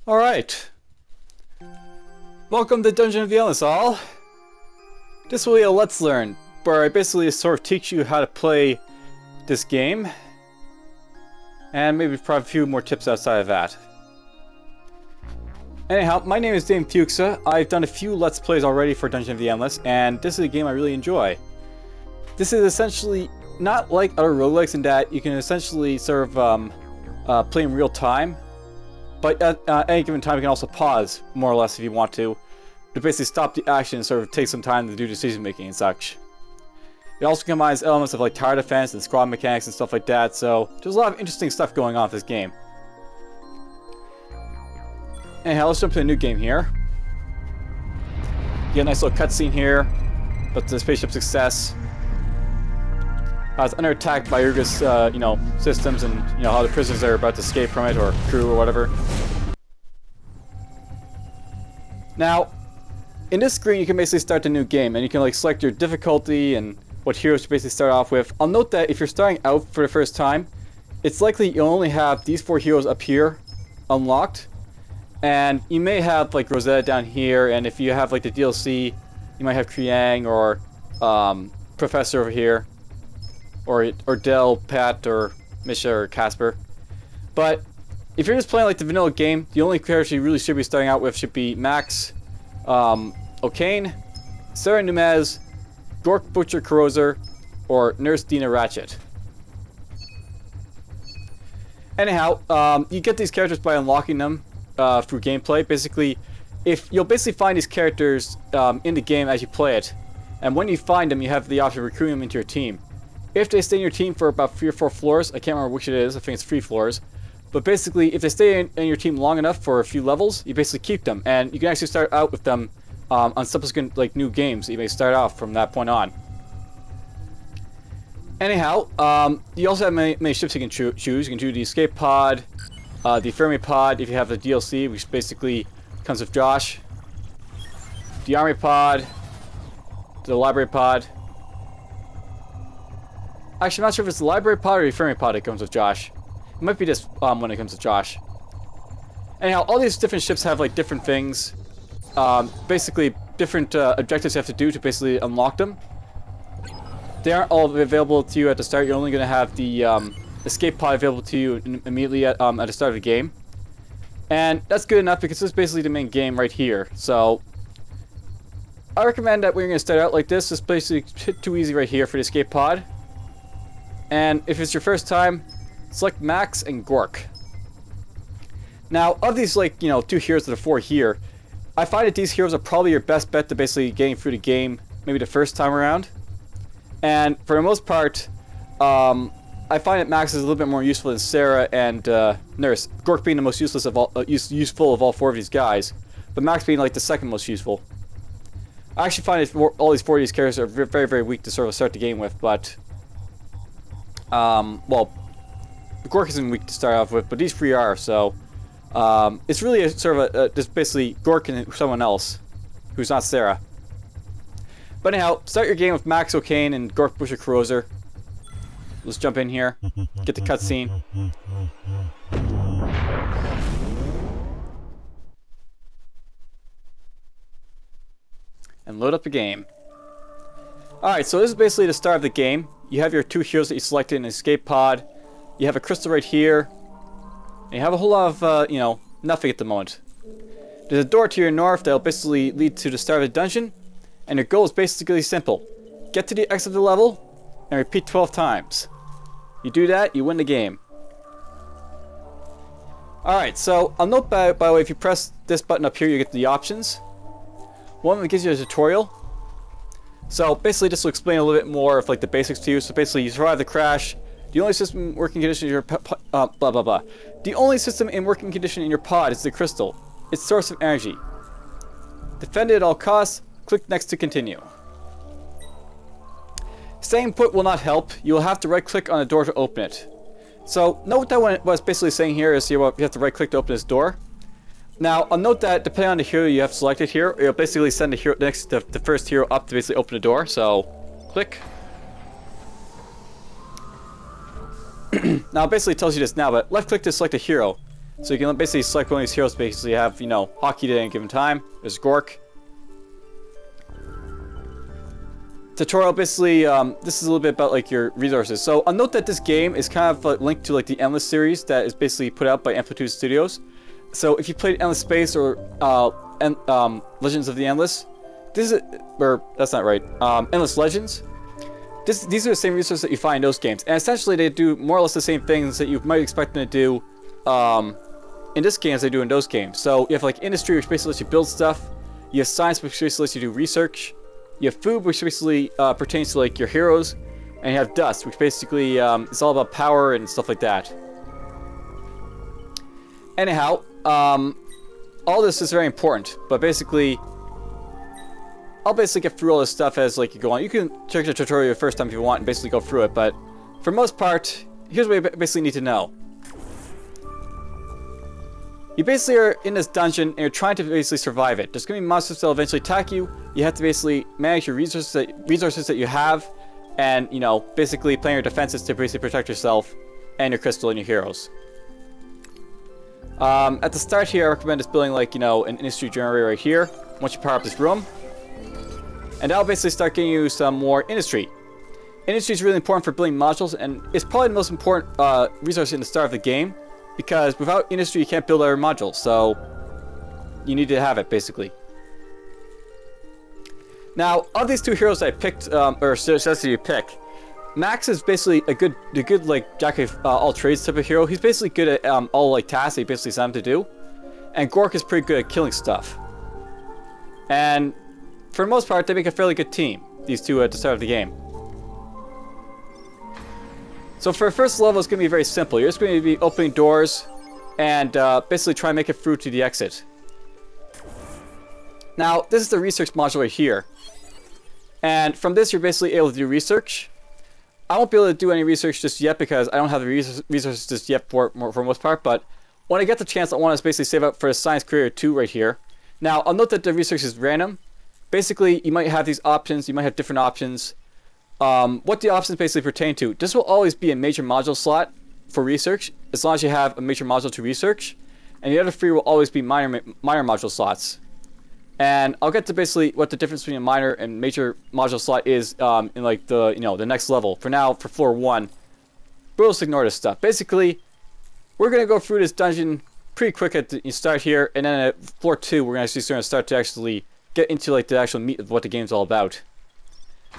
Alright. Welcome to Dungeon of the Endless, all. This will be a Let's Learn, where I basically sort of teach you how to play this game. And maybe probably a few more tips outside of that. Anyhow, my name is DFuxa. I've done a few Let's Plays already for Dungeon of the Endless, and this is a game I really enjoy. This is essentially not like other roguelikes in that you can essentially sort of play in real time. But at any given time, you can also pause, more or less, if you want to basically stop the action and sort of take some time to do decision making and such. It also combines elements of like tower defense and squad mechanics and stuff like that, so there's a lot of interesting stuff going on with this game. Anyhow, let's jump to a new game here. You get a nice little cutscene here about the spaceship success. It's under attack by Urga's, systems, and how the prisoners are about to escape from it, or crew, or whatever. Now, in this screen, you can basically start a new game, and you can select your difficulty and what heroes you basically start off with. I'll note that if you're starting out for the first time, it's likely you'll only have these 4 heroes up here unlocked, and you may have Rosetta down here, and if you have the DLC, you might have Kriang or Professor over here. Or Del, Pat, or Misha, or Casper. But if you're just playing the vanilla game, the only characters you really should be starting out with should be Max, O'Kane, Sarah Numez, Gork Butcher Corroser, or Nurse Dina Ratchet. Anyhow, you get these characters by unlocking them through gameplay. Basically, you'll find these characters in the game as you play it, and when you find them, you have the option of recruiting them into your team. If they stay in your team for about 3 or 4 floors, I can't remember which it is, I think it's 3 floors. But basically, if they stay in your team long enough for a few levels, you basically keep them. And you can actually start out with them on subsequent new games. You may start off from that point on. Anyhow, you also have many ships you can choose. You can choose the escape pod, the Fermi pod if you have the DLC, which basically comes with Josh, the army pod, the library pod. Actually, I'm not sure if it's the library pod or the Fermi pod that comes with Josh. It might be this when it comes with Josh. Anyhow, all these different ships have different things. Basically, different objectives you have to do to basically unlock them. They aren't all available to you at the start. You're only going to have the escape pod available to you immediately at the start of the game. And that's good enough because this is basically the main game right here. So I recommend that when you're going to start out like this, just basically hit too easy right here for the escape pod. And if it's your first time, select Max and Gork. Now, of these 2 heroes that are 4 here, I find that these heroes are probably your best bet to basically getting through the game, maybe the first time around. And for the most part, I find that Max is a little bit more useful than Sarah and Nurse. Gork being the most useless of all, useful of all 4 of these guys, but Max being the second most useful. I actually find that all these 4 of these characters are very, very weak to sort of start the game with, but well, Gork isn't weak to start off with, but these 3 are, so it's really a sort of just basically Gork and someone else who's not Sarah. But anyhow, start your game with Max O'Kane and Gork Butcher Corroser. Let's jump in here, get the cutscene. And load up the game. Alright, so this is basically the start of the game. You have your 2 heroes that you selected in the escape pod. You have a crystal right here. And you have a whole lot of, nothing at the moment. There's a door to your north that will basically lead to the start of the dungeon. And your goal is basically simple. Get to the exit of the level and repeat 12 times. You do that, you win the game. Alright, so I'll note by the way, if you press this button up here, you get the options. One that gives you a tutorial. So basically this will explain a little bit more of the basics to you. So basically you survive the crash. The only system in working condition in your blah blah blah. The only system in working condition in your pod is the crystal. Its source of energy. Defend it at all costs. Click next to continue. Staying put will not help. You will have to right click on the door to open it. So note that what it's basically saying here is you have to right click to open this door. Now, I'll note that depending on the hero you have selected here, it'll basically send the first hero up to basically open the door. So, click. Now, it basically tells you this now, but left click to select a hero. So you can basically select one of these heroes to basically have, you know, hockey at any given time. There's Gork. Tutorial, basically, this is a little bit about like your resources. So I'll note that this game is kind of linked to like the Endless series that is basically put out by Amplitude Studios. So if you played Endless Space or Legends of the Endless, this is, or that's not right, Endless Legends. These are the same resources that you find in those games, and essentially they do more or less the same things that you might expect them to do in this game as they do in those games. So you have like industry, which basically lets you build stuff. You have science, which basically lets you do research. You have food, which basically pertains to like your heroes, and you have dust, which basically is all about power and stuff like that. Anyhow, all this is very important, but basically, I'll basically get through all this stuff as like you go on. You can check the tutorial the first time if you want and basically go through it, but for most part, here's what you basically need to know. You basically are in this dungeon and you're trying to basically survive it. There's going to be monsters that will eventually attack you. You have to basically manage your resources that you have, and, you know, basically plan your defenses to basically protect yourself and your crystal and your heroes. At the start here, I recommend just building like, you know, an industry generator right here once you power up this room. And that'll basically start getting you some more industry. Industry is really important for building modules, and it's probably the most important resource in the start of the game, because without industry you can't build other modules, so you need to have it, basically. Now, of these two heroes I picked, or suggested you pick, Max is basically a good like jack of all trades type of hero. He's basically good at all like tasks that you basically send him to do, and Gork is pretty good at killing stuff. And for the most part, they make a fairly good team, these two at the start of the game. So for the first level, it's going to be very simple. You're just going to be opening doors and basically try and make it through to the exit. Now, this is the research module right here. And from this, you're basically able to do research. I won't be able to do any research just yet because I don't have the resources just yet for the most part. But when I get the chance, I want to basically save up for a Science Creator 2 right here. Now, I'll note that the research is random. Basically, you might have these options. You might have different options. What the options basically pertain to. This will always be a major module slot for research, as long as you have a major module to research. And the other three will always be minor module slots. And I'll get to basically what the difference between a minor and major module slot is in like the the next level. For now, for floor 1, we'll just ignore this stuff. Basically, we're gonna go through this dungeon pretty quick at the start here, and then at floor 2, we're gonna start to actually get into like the actual meat of what the game's all about.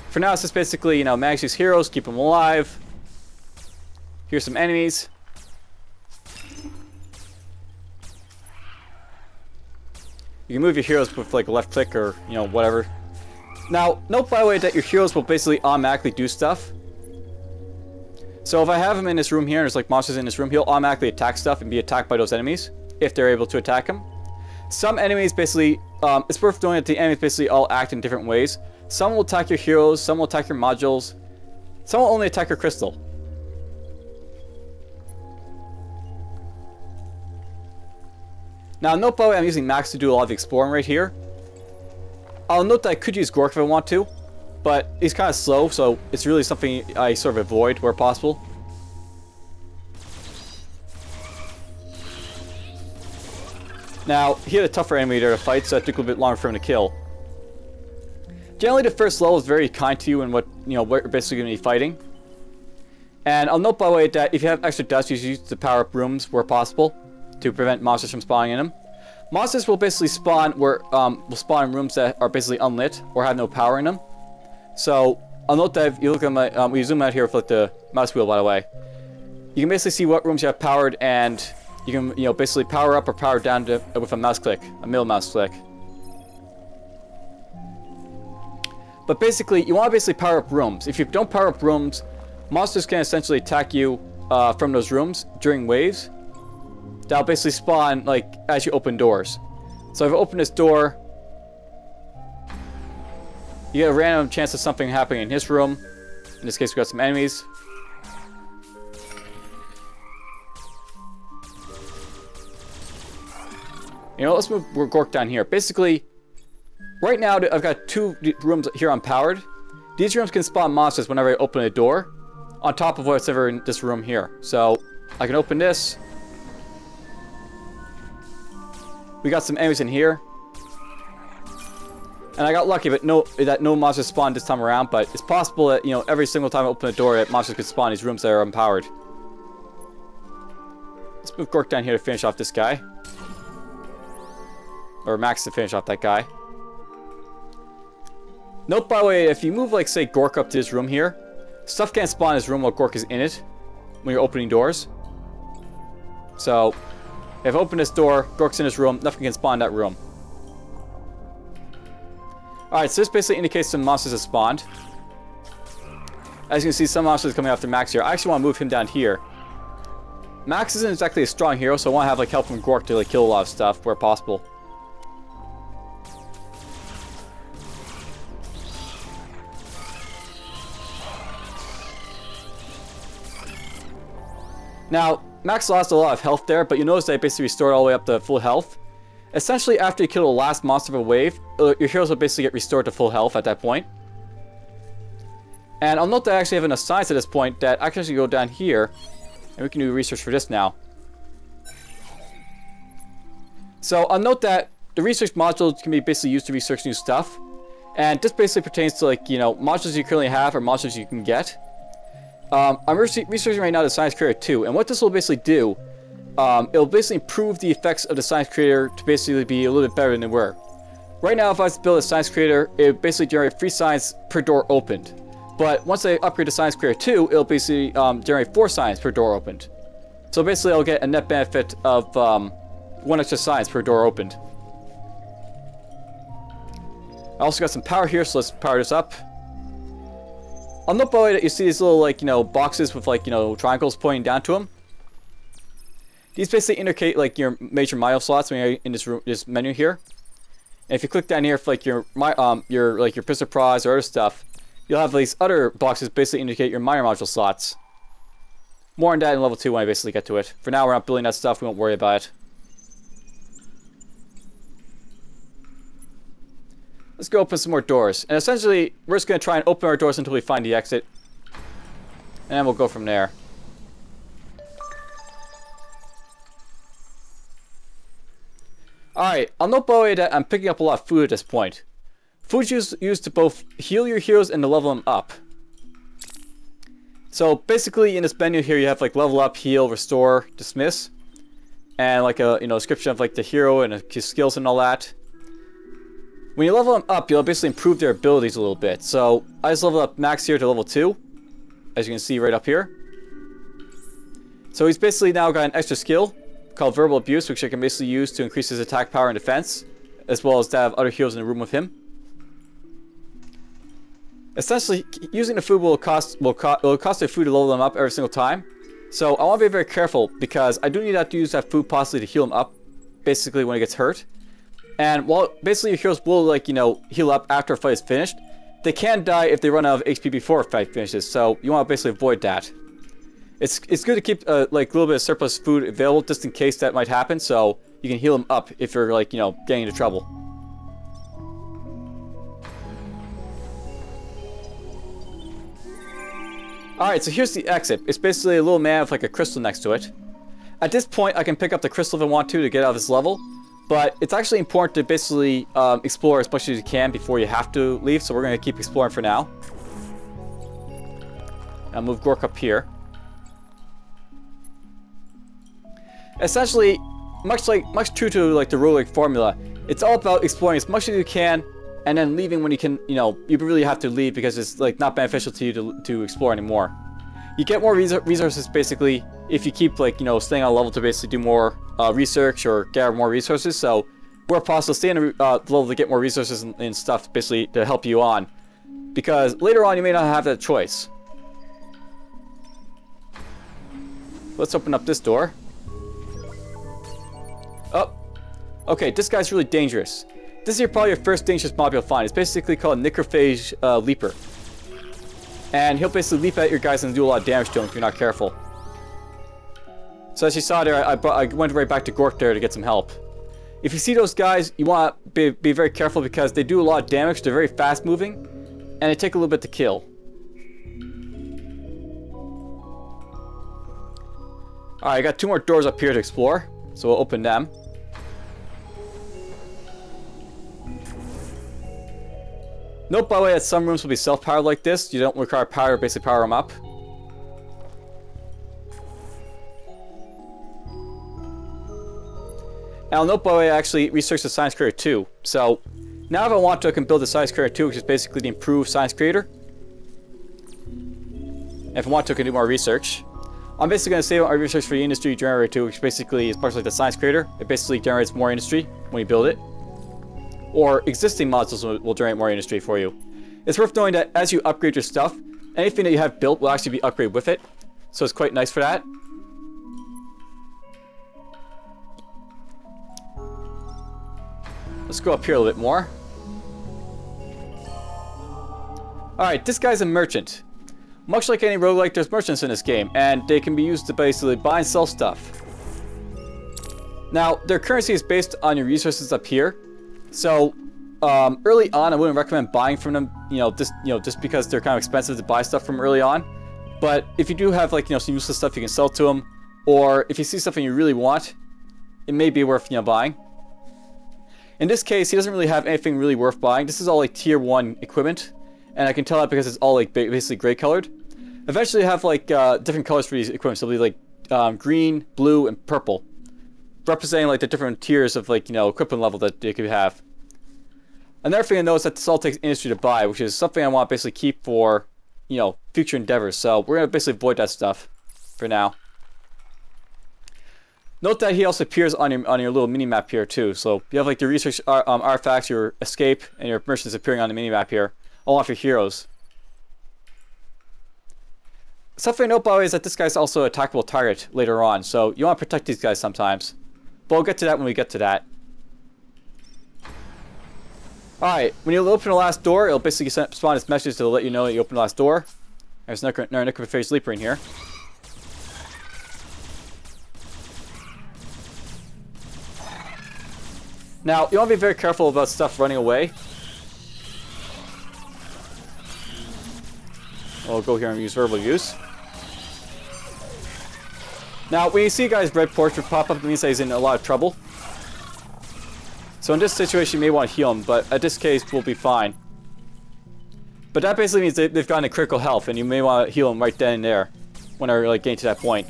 For now, it's just basically manage these heroes, keep them alive. Here's some enemies. You can move your heroes with like a left click or whatever. Now, note by the way that your heroes will basically automatically do stuff. So if I have him in this room here, and there's like monsters in this room, he'll automatically attack stuff and be attacked by those enemies if they're able to attack him. Some enemies basically, it's worth knowing that the enemies basically all act in different ways. Some will attack your heroes, some will attack your modules, some will only attack your crystal. Now note by the way I'm using Max to do a lot of the exploring right here. I'll note that I could use Gork if I want to, but he's kind of slow, so it's really something I sort of avoid where possible. Now, he had a tougher enemy there to fight, so it took a little bit longer for him to kill. Generally, the first level is very kind to you and what you're basically going to be fighting. And I'll note by the way that if you have extra dust, you should use to power up rooms where possible to prevent monsters from spawning in them. Monsters will basically spawn in rooms that are basically unlit or have no power in them. So I'll note that if you look at my, we zoom out here with like the mouse wheel, by the way, you can basically see what rooms you have powered, and you can basically power up or power down with a mouse click, a middle mouse click. But basically, you want to basically power up rooms. If you don't power up rooms, monsters can essentially attack you from those rooms during waves. That'll basically spawn like as you open doors. So if I open this door, you get a random chance of something happening in his room. In this case, we got some enemies. Let's move Gork down here. Basically, right now I've got 2 rooms here unpowered. These rooms can spawn monsters whenever I open a door, on top of what's ever in this room here. So I can open this. We got some enemies in here. And I got lucky, but no monsters spawned this time around. But it's possible that, you know, every single time I open a door, that monsters could spawn in these rooms that are empowered. Let's move Gork down here to finish off this guy. Or Max to finish off that guy. Note, by the way, if you move, like, say, Gork up to this room here, stuff can't spawn in this room while Gork is in it when you're opening doors. So, if I open this door, Gork's in this room, nothing can spawn in that room. Alright, so this basically indicates some monsters have spawned. As you can see, some monsters coming after Max here. I actually want to move him down here. Max isn't exactly a strong hero, so I want to have, like, help from Gork to, like, kill a lot of stuff where possible. Now, Max lost a lot of health there, but you notice that I basically restored all the way up to full health. Essentially, after you kill the last monster of a wave, your heroes will basically get restored to full health at that point. And I'll note that I actually have enough science at this point that I can actually go down here, and we can do research for this now. So I'll note that the research modules can be basically used to research new stuff. And this basically pertains to, like, you know, modules you currently have or modules you can get. I'm researching right now the Science Creator 2, and what this will basically do, it'll basically improve the effects of the Science Creator to basically be a little bit better than they were. Right now, if I was to build a Science Creator, it would basically generate 3 science per door opened. But once I upgrade to Science Creator 2, it'll basically generate 4 science per door opened. So basically, I'll get a net benefit of 1 extra science per door opened. I also got some power here, so let's power this up. I'll note, by the way, that you see these little, like, you know, boxes with, like, you know, triangles pointing down to them. These basically indicate, like, your major mile slots when you're in this menu here. And if you click down here for, like, your pistol prize or other stuff, you'll have these other boxes basically indicate your minor module slots. More on that in level 2 when I basically get to it. For now, we're not building that stuff, we won't worry about it. Let's go open some more doors. And essentially, we're just going to try and open our doors until we find the exit. And we'll go from there. Alright, I'll note, by the way, that I'm picking up a lot of food at this point. Food's used to both heal your heroes and to level them up. So basically, in this menu here, you have, like, level up, heal, restore, dismiss. And, like, a, you know, description of, like, the hero and his skills and all that. When you level them up, you'll basically improve their abilities a little bit. So, I just leveled up Max here to level 2. As you can see right up here. So he's basically now got an extra skill called Verbal Abuse, which I can basically use to increase his attack power and defense. As well as to have other heroes in the room with him. Essentially, using the food will cost the food to level them up every single time. So, I want to be very careful because I do need to use that food possibly to heal him up. Basically, when he gets hurt. And while basically your heroes will, like, you know, heal up after a fight is finished, they can die if they run out of HP before a fight finishes, so you want to basically avoid that. It's good to keep, like, a little bit of surplus food available just in case that might happen, so you can heal them up if you're, like, you know, getting into trouble. Alright, so here's the exit. It's basically a little man with, like, a crystal next to it. At this point, I can pick up the crystal if I want to get out of this level. But it's actually important to basically explore as much as you can before you have to leave, so we're going to keep exploring for now. I'll move Gork up here. Essentially, much true to, like, the roguelike formula, it's all about exploring as much as you can, and then leaving when you can. You know, you really have to leave because it's, like, not beneficial to you to explore anymore. You get more resources basically if you keep, like, you know, staying on a level to basically do more research or gather more resources. So where possible, stay on the level to get more resources and stuff basically to help you on, because later on you may not have that choice. Let's open up this door. Oh, okay, this guy's really dangerous. This is probably your first dangerous mob you'll find. It's basically called Necrophage Leaper. And he'll basically leap at your guys and do a lot of damage to them if you're not careful. So as you saw there, I went right back to Gork there to get some help. If you see those guys, you want to be very careful because they do a lot of damage. They're very fast moving, and they take a little bit to kill. Alright, I got 2 more doors up here to explore, so we'll open them. Note, by the way, that some rooms will be self-powered like this. You don't require power to basically power them up. And I'll note, by the way, I actually researched the Science Creator 2. So, now if I want to, I can build the Science Creator 2, which is basically the improved Science Creator. And if I want to, I can do more research. I'm basically going to save my research for the Industry Generator 2, which basically is partially like the Science Creator. It basically generates more industry when you build it. Or existing modules will generate more industry for you. It's worth knowing that as you upgrade your stuff, anything that you have built will actually be upgraded with it. So it's quite nice for that. Let's go up here a little bit more. Alright, this guy's a merchant. Much like any roguelike, there's merchants in this game, and they can be used to basically buy and sell stuff. Now, their currency is based on your resources up here. So, early on, I wouldn't recommend buying from them, just because they're kind of expensive to buy stuff from early on. But if you do have, like, some useless stuff you can sell to them, or if you see something you really want, it may be worth, buying. In this case, he doesn't really have anything really worth buying. This is all, like, tier 1 equipment, and I can tell that because it's all, like, basically gray colored. Eventually, you have, like, different colors for these equipments. They'll be, like, green, blue, and purple, representing, like, the different tiers of, like, equipment level that you could have. Another thing I know is that this all takes industry to buy, which is something I want to basically keep for, future endeavors. So we're going to basically avoid that stuff for now. Note that he also appears on your little mini-map here too. So you have like your research artifacts, your escape, and your merchants appearing on the mini-map here, all off your heroes. Something to note, by the way, is that this guy's also an attackable target later on, so you want to protect these guys sometimes. But we'll get to that when we get to that. Alright, when you open the last door, it'll basically spawn this message to let you know that you opened the last door. There's another Necrophage Leaper in here. Now, you want to be very careful about stuff running away. I'll go here and use verbal use. Now, when you see a guy's red portrait pop up, it means that he's in a lot of trouble. So in this situation, you may want to heal him, but in this case, we'll be fine. But that basically means they've gotten a critical health, and you may want to heal them right then and there when they're like getting to that point.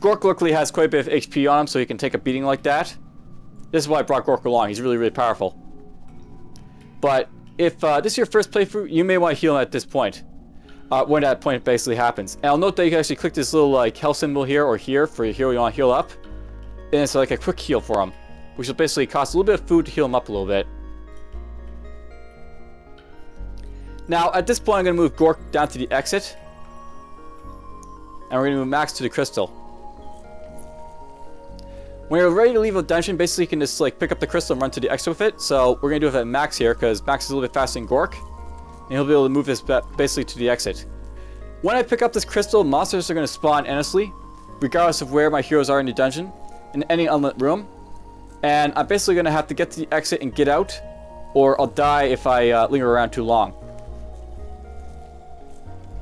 Gork luckily has quite a bit of HP on him, so he can take a beating like that. This is why I brought Gork along. He's really, really powerful. But if this is your first playthrough, you may want to heal him at this point. When that point basically happens. And I'll note that you can actually click this little like health symbol here or here for your hero you want to heal up. And it's like a quick heal for him, which will basically cost a little bit of food to heal him up a little bit. Now, at this point, I'm going to move Gork down to the exit. And we're going to move Max to the crystal. When you're ready to leave a dungeon, basically you can just like pick up the crystal and run to the exit with it. So we're going to do it with Max here, because Max is a little bit faster than Gork. And he'll be able to move this basically to the exit. When I pick up this crystal, monsters are going to spawn endlessly, regardless of where my heroes are in the dungeon, in any unlit room. And I'm basically going to have to get to the exit and get out, or I'll die if I linger around too long.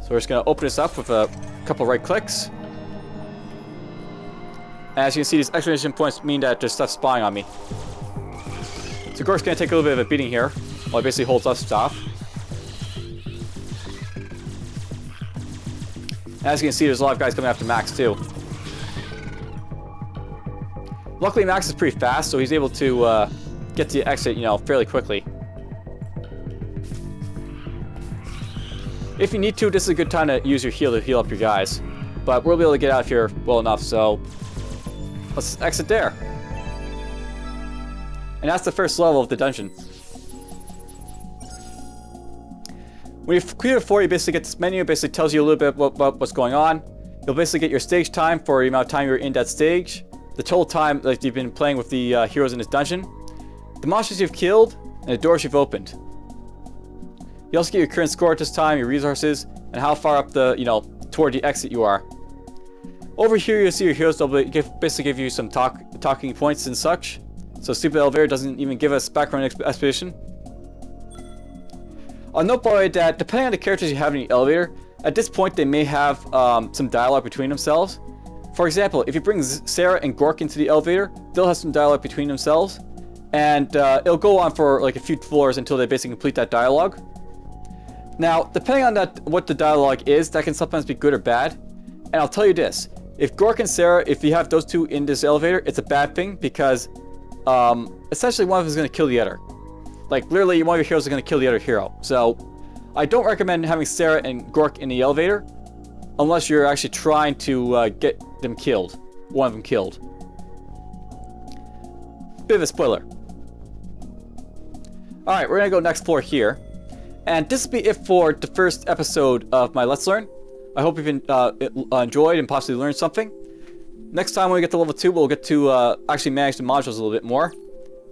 So we're just going to open this up with a couple right clicks. And as you can see, these exclamation points mean that there's stuff spying on me. So Gork's going to take a little bit of a beating here, while he basically holds us off. And as you can see, there's a lot of guys coming after Max too. Luckily, Max is pretty fast, so he's able to get to the exit, fairly quickly. If you need to, this is a good time to use your heal to heal up your guys. But we'll be able to get out of here well enough, so let's exit there. And that's the first level of the dungeon. When you clear the floor, you basically get this menu. It basically tells you a little bit about what's going on. You'll basically get your stage time for the amount of time you're in that stage. The total time that you've been playing with the heroes in this dungeon. The monsters you've killed, and the doors you've opened. You also get your current score at this time, your resources, and how far up the, toward the exit you are. Over here, you'll see your heroes. They'll basically give you some talking points and such. So Stupid Elevator doesn't even give us background exposition. I'll note, by the way, that depending on the characters you have in the elevator, at this point they may have some dialogue between themselves. For example, if you bring Sarah and Gork into the elevator, they'll have some dialogue between themselves. And it'll go on for like a few floors until they basically complete that dialogue. Now, depending on what the dialogue is, that can sometimes be good or bad. And I'll tell you this. If Gork and Sarah, if you have those two in this elevator, it's a bad thing because essentially one of them is going to kill the other. Like, literally, one of your heroes is going to kill the other hero. So, I don't recommend having Sarah and Gork in the elevator unless you're actually trying to get them killed. One of them killed. Bit of a spoiler. Alright, we're going to go next floor here. And this will be it for the first episode of my Let's Learn. I hope you've enjoyed and possibly learned something. Next time when we get to level 2, we'll get to actually manage the modules a little bit more.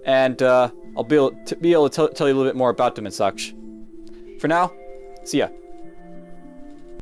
And I'll be able to tell you a little bit more about them and such. For now, see ya.